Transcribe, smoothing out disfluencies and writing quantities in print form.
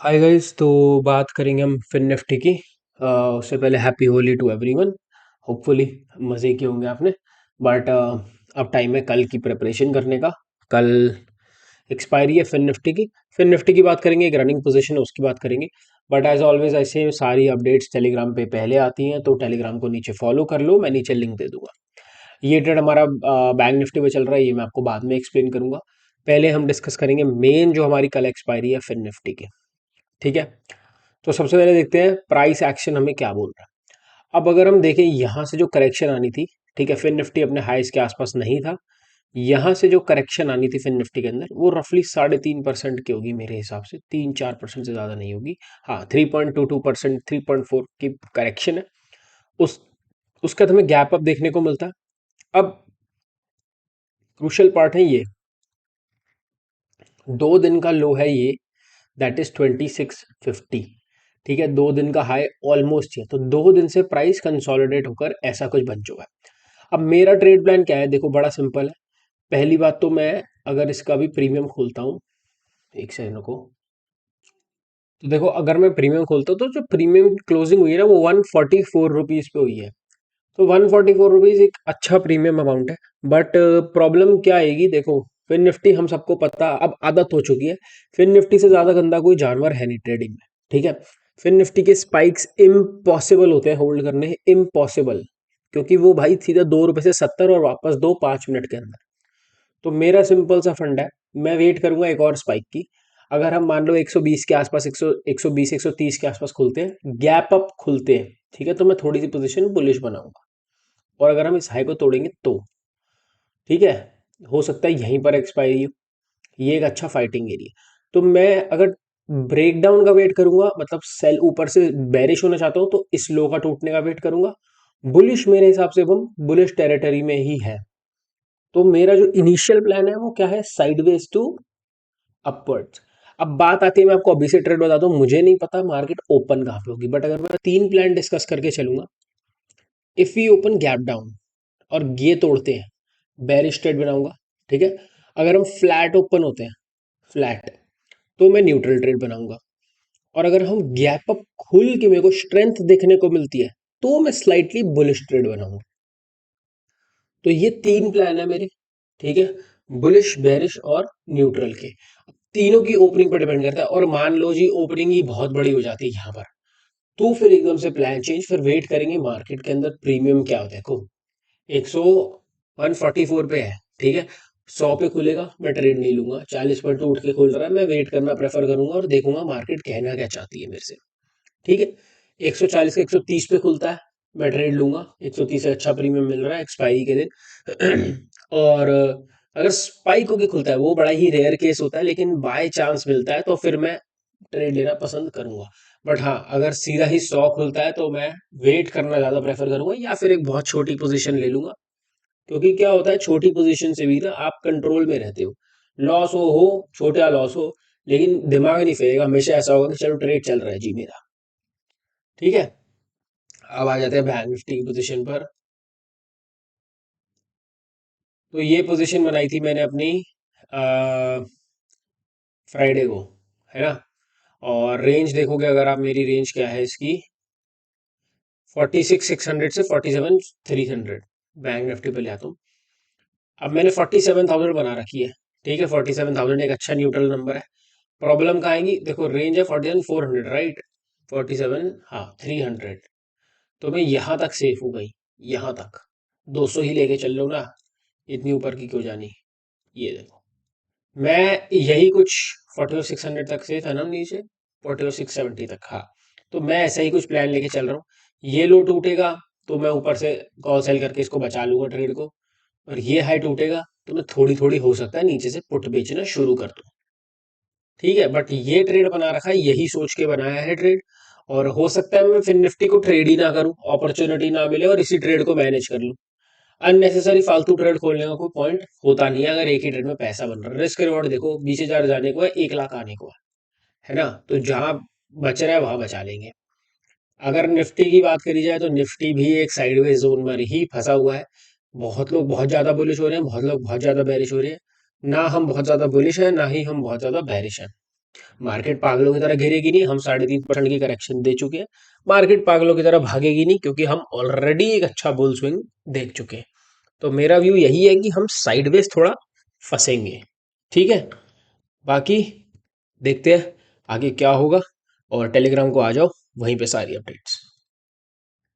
Hi guys. तो बात करेंगे हम फिन निफ्टी की। उससे पहले happy Holi to everyone. Hopefully मज़े किए होंगे आपने। बट अब टाइम है कल की प्रिपरेशन करने का। कल एक्सपायरी है फिन निफ्टी की। फिन निफ्टी की बात करेंगे, एक रनिंग पोजीशन है उसकी बात करेंगे। बट एज ऑलवेज ऐसे सारी अपडेट्स टेलीग्राम पे पहले आती हैं, तो टेलीग्राम को नीचे फॉलो कर लो, मैं नीचे लिंक दे दूंगा। ये ट्रेड हमारा बैंक निफ्टी में चल रहा है, ये मैं आपको बाद में एक्सप्लेन करूंगा। पहले हम डिस्कस करेंगे मेन जो हमारी कल एक्सपायरी है फिन निफ्टी की। ठीक है। तो सबसे पहले देखते हैं प्राइस एक्शन हमें क्या बोल रहा है। अब अगर हम देखें यहाँ से जो करेक्शन आनी थी, ठीक है, फिन निफ्टी अपने हाइस के आसपास नहीं था। यहाँ से जो करेक्शन आनी थी फिन निफ्टी के अंदर, वो रफली 3.5% की होगी मेरे हिसाब से, 3-4% से ज़्यादा नहीं होगी। हाँ, 3.22%, 3.4 की करेक्शन है। उस उसका तो हमें गैप अप देखने को मिलता है। अब क्रूशल पार्ट है ये, 2 दिन का लो है ये, दैट इज 2650। ठीक है, 2 दिन का हाई ऑलमोस्ट है, तो 2 दिन से प्राइस कंसोलिडेट होकर ऐसा कुछ बन चुका है। अब मेरा ट्रेड प्लान क्या है, देखो बड़ा सिंपल है। पहली बात तो मैं अगर इसका भी प्रीमियम खोलता हूँ, एक सेकंड को, तो देखो अगर मैं प्रीमियम खोलता हूँ तो जो प्रीमियम क्लोजिंग हुई है ना, वो 144 रुपीज़ पे हुई है। तो 144 रुपीज़ एक अच्छा प्रीमियम अमाउंट है। बट प्रॉब्लम क्या आएगी, देखो फिन निफ्टी हम सबको पता, अब आदत हो चुकी है। फिन निफ्टी से ज़्यादा गंदा कोई जानवर है नहीं ट्रेडिंग में। ठीक है। फिन निफ्टी के स्पाइक्स इम्पॉसिबल होते हैं होल्ड करने, इम्पॉसिबल। क्योंकि वो भाई सीधा 2 रुपए से 70 और वापस दो 5 मिनट के अंदर। तो मेरा सिंपल सा फंडा है, मैं वेट करूंगा एक और स्पाइक की। अगर हम मान लो 120 के आसपास, 120 130 के आसपास खुलते हैं, गैप अप खुलते हैं, ठीक है, तो मैं थोड़ी सी पोजीशन बुलिश बनाऊंगा। और अगर हम इस हाई को तोड़ेंगे तो ठीक है, हो सकता है यहीं पर एक्सपायरी हो। ये एक अच्छा फाइटिंग एरिया। तो मैं अगर ब्रेक डाउन का वेट करूंगा, मतलब सेल ऊपर से बेरिश होना चाहता हूं, तो इस लो का टूटने का वेट करूंगा। बुलिश मेरे हिसाब से हम बुलिश टेरिटरी में ही है। तो मेरा जो इनिशियल प्लान है वो क्या है, साइडवेज टू अपवर्ड्स। अब बात आती है, मैं आपको अभी से ट्रेड बता दूं, मुझे नहीं पता मार्केट ओपन कहाँ पे होगी, बट अगर मैं 3 प्लान डिस्कस करके चलूंगा। If we open gap down और ये तोड़ते हैं, बेरिश ट्रेड बनाऊंगा। ठीक है। अगर हम फ्लैट ओपन होते हैं, फ्लैट, तो मैं न्यूट्रल ट्रेड बनाऊंगा। और अगर हम गैप अप खुल के मेरे को स्ट्रेंथ देखने को मिलती है, तो मैं स्लाइटली बुलिश ट्रेड बनाऊंगा। तो ये 3 प्लान है मेरे। ठीक है, बुलिश, बेरिश और न्यूट्रल के। तीनों की ओपनिंग पर डिपेंड करता है, और मान लो जी ओपनिंग ही बहुत बड़ी हो जाती है यहाँ पर, तो फिर एकदम से प्लान चेंज, फिर वेट करेंगे मार्केट के अंदर प्रीमियम क्या होता है। देखो 144 पे है, ठीक है, 100 पे खुलेगा मैं ट्रेड नहीं लूंगा, 40 पॉइंट उठ के खुल रहा है, मैं वेट करना प्रेफर करूंगा और देखूंगा मार्केट कहना क्या चाहती है मेरे से। ठीक है। 140 का 130 पे खुलता है, मैं ट्रेड लूंगा, 130 से अच्छा प्रीमियम मिल रहा है एक्सपायरी के दिन। और अगर स्पाइक होके खुलता है, वो बड़ा ही रेयर केस होता है, लेकिन बाय चांस मिलता है, तो फिर मैं ट्रेड लेना पसंद करूंगा। बट हाँ, अगर सीधा ही 100 खुलता है, तो मैं वेट करना ज्यादा प्रेफर करूंगा, या फिर एक बहुत छोटी पोजीशन ले लूंगा। क्योंकि क्या होता है, छोटी पोजीशन से भी ना आप कंट्रोल में रहते हो। लॉस हो छोटा लॉस हो, लेकिन दिमाग नहीं फेरेगा, हमेशा ऐसा होगा कि चलो ट्रेड चल रहा है जी मेरा। ठीक है। अब आ जाते हैं बैंक निफ्टी की पोजीशन पर। तो ये पोजीशन बनाई थी मैंने अपनी फ्राइडे को, है ना। और रेंज देखोगे अगर आप, मेरी रेंज क्या है इसकी, 46,600 से 47,300। बैंक निफ्टी पे ले आता हूँ। अब मैंने 47,000 बना रखी है। ठीक है, 47,000 एक अच्छा न्यूट्रल नंबर है। प्रॉब्लम कहाँ आएगी, देखो रेंज है 47,400, राइट, 47, हाँ 300। तो मैं यहाँ तक सेफ हूँ भाई, यहाँ तक 200 ही लेके चल लो ना, इतनी ऊपर की क्यों जानी। ये देखो, मैं यही कुछ 46,600 तक सेफ है ना नीचे, 46,700 तक, हाँ। तो मैं ऐसा ही कुछ प्लान लेके चल रहा हूँ। ये लो टूटेगा तो मैं ऊपर से कॉल सेल करके इसको बचा लूंगा ट्रेड को। और ये हाई टूटेगा तो मैं थोड़ी थोड़ी हो सकता है नीचे से पुट बेचना शुरू कर दूं। ठीक है, बट ये ट्रेड बना रखा है, यही सोच के बनाया है ट्रेड। और हो सकता है मैं फिर निफ्टी को ट्रेड ही ना करूं, अपॉर्चुनिटी ना मिले और इसी ट्रेड को मैनेज कर लूं। अननेसेसरी फालतू ट्रेड खोलने का कोई पॉइंट होता नहीं है, अगर एक ही ट्रेड में पैसा बन रहा है। रिस्क रिवॉर्ड देखो, 20,000 जाने को है, 1 लाख आने को है ना। तो जहां बच रहा है वहां बचा लेंगे। अगर निफ्टी की बात करी जाए, तो निफ्टी भी एक साइडवेज जोन में ही फंसा हुआ है। बहुत लोग बहुत ज्यादा बुलिश हो रहे हैं, बहुत लोग बहुत ज्यादा बेरिश हो रहे हैं। ना हम बहुत ज्यादा बुलिश हैं, ना ही हम बहुत ज्यादा बेरिश हैं। मार्केट पागलों की तरह गिरेगी नहीं, हम 3.5% की करेक्शन दे चुके हैं। मार्केट पागलों की तरह भागेगी नहीं, क्योंकि हम ऑलरेडी एक अच्छा बुल स्विंग देख चुके हैं। तो मेरा व्यू यही है कि हम साइडवेज थोड़ा फंसेंगे। ठीक है, बाकी देखते हैं आगे क्या होगा, और टेलीग्राम को आ जाओ, वहीं पे सारी अपडेट्स।